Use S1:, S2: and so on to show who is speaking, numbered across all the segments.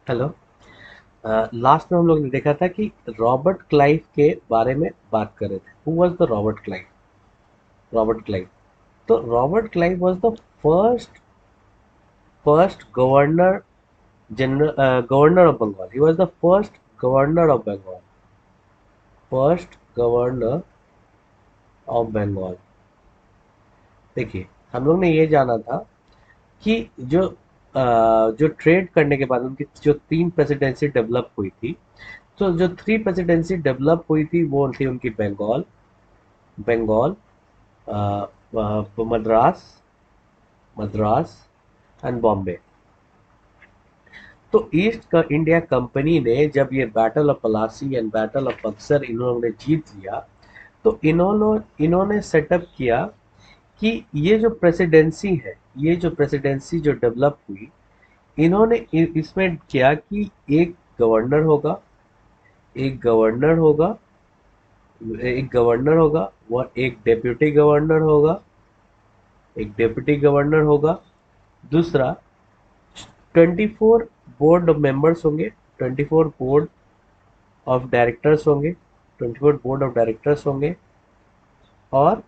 S1: Hello. Last में हम लोग ने देखा था कि रॉबर्ट क्लाइव के बारे में बात कर रहे थे। Who was the Robert Clive? तो Robert Clive was the first first governor of Bengal. He was the first governor of Bengal. देखिए, हम लोग ने ये जाना था कि जो ट्रेड करने के बाद उनकी जो तीन प्रेसिडेंसी डेवलप हुई थी, तो जो थ्री प्रेसिडेंसी डेवलप हुई थी वो थी उनकी बंगाल, मद्रास मद्रास एंड बॉम्बे। तो ईस्ट का इंडिया कंपनी ने जब ये battle of Plassey and battle of Buxar इन्होंने जीत लिया, तो इन्होंने सेटअप किया कि ये जो प्रेसिडेंसी जो डेवलप हुई, इन्होंने इसमें किया कि एक गवर्नर होगा एक गवर्नर होगा एक गवर्नर होगा और एक डेप्यूटी गवर्नर होगा। दूसरा, 24 बोर्ड ऑफ मेंबर्स होंगे, 24 बोर्ड ऑफ डायरेक्टर्स होंगे। और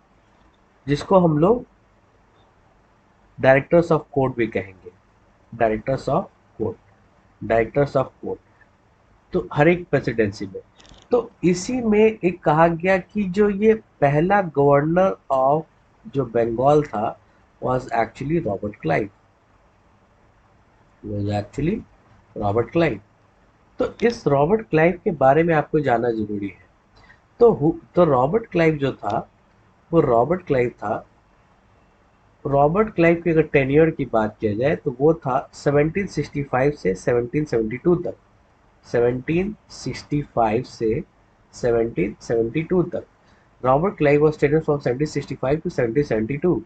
S1: जिसको हम लोग डायरेक्टर्स ऑफ कोर्ट भी कहेंगे। Directors of directors of court. तो हर एक प्रेसिडेंसी में, तो इसी में एक कहा गया कि जो ये पहला गवर्नर ऑफ जो बंगाल था वाज एक्चुअली रॉबर्ट क्लाइव। तो इस रॉबर्ट क्लाइव के बारे में आपको जानना जरूरी है। तो रॉबर्ट क्लाइव जो था, वो रॉबर्ट क्लाइव के अगर टेन्योर की बात किया जाए तो वो था 1765 से 1772 तक। 1765 से 1772 तक Robert Clive was tenure from 1765 to 1772।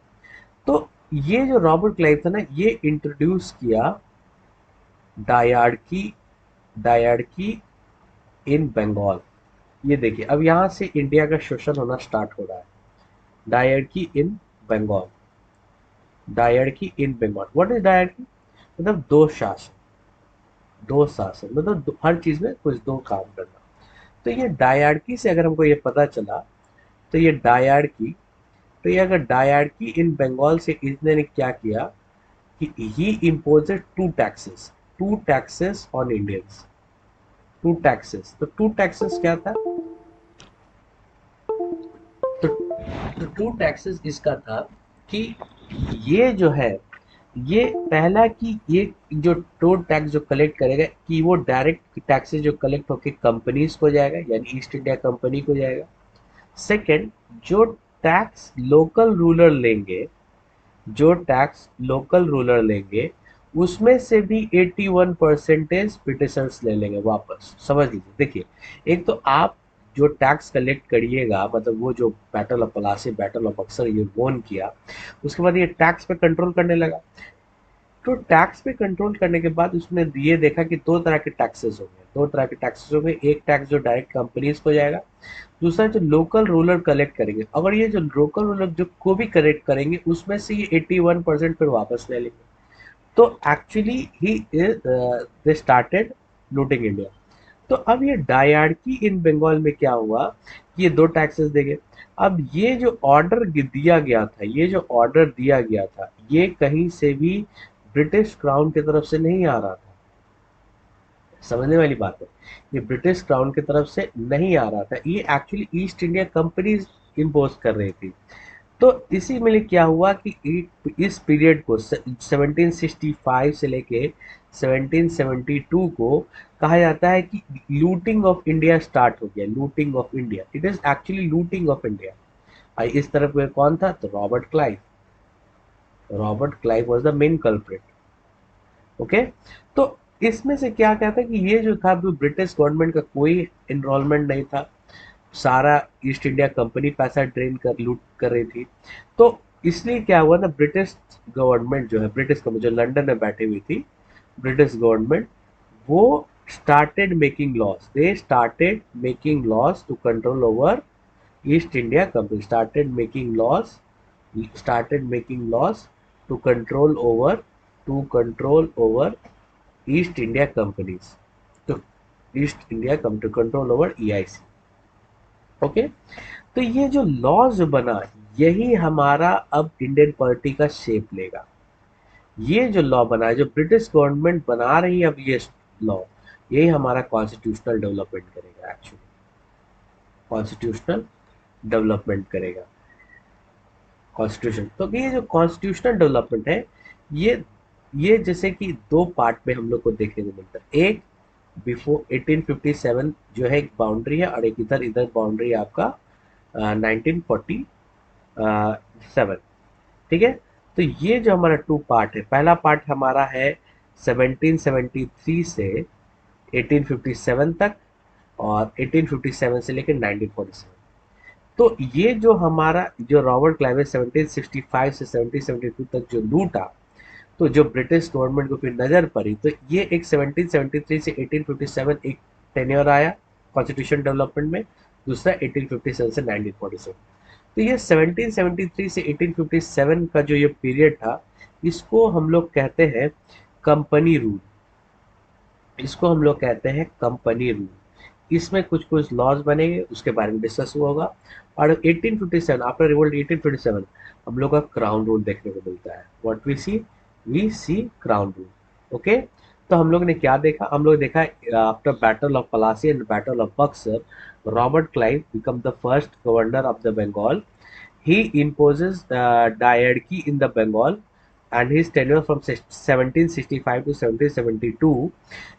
S1: तो ये जो रॉबर्ट क्लाइव था ना, ये इंट्रोड्यूस किया डायार्की डायार्की इन बंगाल। ये देखिए, अब यहाँ से इंडिया का शोषण होना स्टार्ट हो रहा है। डायर्की इन बंगाल डायर्की इन बंगाल व्हाट इज डायर्की? मतलब दो शासन मतलब हर चीज में कुछ दो काम करना। तो ये डायर्की से अगर हमको ये पता चला, तो ये डायर्की तो ये अगर डायर्की इन बंगाल से इसने क्या किया कि he imposed two taxes on Indians. Two taxes क्या था? तो टू टैक्सेस इसका था कि ये जो है, ये पहला कि ये जो टोल टैक्स जो कलेक्ट करेगा कि वो डायरेक्ट टैक्सेस जो कलेक्ट होके कंपनीज को जाएगा, यानी ईस्ट इंडिया कंपनी को जाएगा। सेकंड, जो टैक्स लोकल रूलर लेंगे जो टैक्स लोकल रूलर लेंगे उसमें से भी 81% ब्रिटिशर्स ले लेंगे वापस। समझ लीजिए, देखिए, एक तो आप जो टैक्स कलेक्ट करिएगा, मतलब वो जो battle of Plassey, battle of Buxar ये वोन किया, उसके बाद ये टैक्स पे कंट्रोल करने लगा। तो टैक्स पे कंट्रोल करने के बाद उसने ये देखा कि दो तरह के टैक्सेस हो गए। एक टैक्स जो डायरेक्ट कंपनीज को जाएगा, दूसरा जो लोकल रूलर कलेक्ट करेंगे। अगर ये जो लोकल रूलर जो को भी कलेक्ट करेंगे उसमें से ये 81% फिर वापस ले लेंगे। तो actually he they started looting India. तो अब ये डायर्की इन बंगाल में क्या हुआ कि ये दो टैक्सेस देंगे। अब ये जो ऑर्डर दिया गया था ये कहीं से भी ब्रिटिश क्राउन की तरफ से नहीं आ रहा था। समझने वाली बात है, ये ब्रिटिश क्राउन की तरफ से नहीं आ रहा था, ये actually east India company impose कर रही थी। तो इसी में क्या हुआ कि इस पीरियड को 1765 से लेके 1772 को कहा जाता है कि लूटिंग ऑफ इंडिया स्टार्ट हो गया। Looting of India, it is actually looting of India. इस तरफ में कौन था? तो Robert Clive was the main culprit. Okay. तो इसमें से क्या कहता है कि ये जो था, ब्रिटिश गवर्नमेंट का कोई इन्वॉल्वमेंट नहीं था। सारा ईस्ट इंडिया कंपनी पैसा ड्रेन कर लूट कर रही थी। तो इसलिए क्या हुआ ना, ब्रिटिश गवर्नमेंट जो लंदन में बैठी हुई थी, ब्रिटिश गवर्नमेंट, वो started making laws to control over East India company. Started making laws to control over East India companies, तो East India control over EIC. Okay, तो ये जो लॉ जो बना, यही हमारा अब इंडियन पॉलिटी का शेप लेगा। ये जो लॉ बना है, जो ब्रिटिश गवर्नमेंट बना रही है अब ये लॉ, यही हमारा कॉन्स्टिट्यूशनल डेवलपमेंट करेगा। एक्चुअली कॉन्स्टिट्यूशनल डेवलपमेंट करेगा कॉन्स्टिट्यूशन। तो ये जो कॉन्स्टिट्यूशनल डेवलपमेंट है, ये जैसे कि दो पार्ट में हम लोग को देखने को मिलता है। एक बिफोर 1857 जो है एक बाउंड्री है, और एक इधर इधर बाउंड्री है आपका 1947। ठीक है, तो ये जो हमारा टू पार्ट है, पहला पार्ट हमारा है 1773 से 1857 तक, और 1857 से लेकर 1947। तो ये जो हमारा जो रॉबर्ट क्लाइव 1765 से 1772 तक जो लूटा, तो जो ब्रिटिश गवर्नमेंट को फिर नजर पड़ी, तो ये एक 1773 से 1857 एक टेन्योर आया कॉन्स्टिट्यूशन डेवलपमेंट में, दूसरा 1857 से 1947। तो ये 1773 से 1857 का जो ये पीरियड था, इसको हम लोग कहते हैं कंपनी रूल। इसको हम लोग कहते हैं कंपनी रूल। इसमें कुछ कुछ लॉज बनेंगे, उसके बारे में डिस्कस हुआ होगा। और 1857 आफ्टर रिवोल्ट 1857 हम लोग का क्राउन रूल देखने को मिलता है। What we see crown rule. Okay, तो हम लोग ने क्या देखा, हम लोग देखा after battle of Plassey and battle of Buxar, Robert Clive become the first governor of the Bengal. He imposes diarchy in the Bengal, and his tenure from 1765 to 1772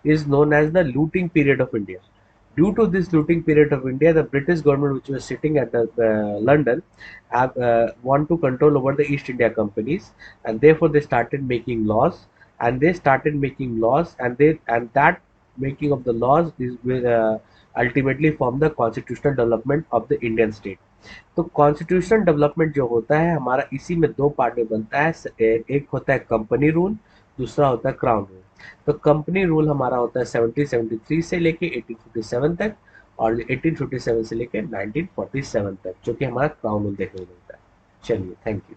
S1: is known as the looting period of India. Due to this looting period of India, the British government, which was sitting at the, London, have want to control over the East India companies, and therefore they started making laws, and that making of the laws is will ultimately form the constitutional development of the Indian state. तो constitution development जो होता है हमारा, इसी में दो part में बनता है। एक होता है कंपनी रूल, दूसरा होता है क्राउन रूल। तो कंपनी रूल हमारा होता है 1773 से लेके 1857 तक, और 1857 से लेके 1947 तक, जो कि हमारा क्राउन रूल देखने को मिलता है। चलिए, थैंक यू।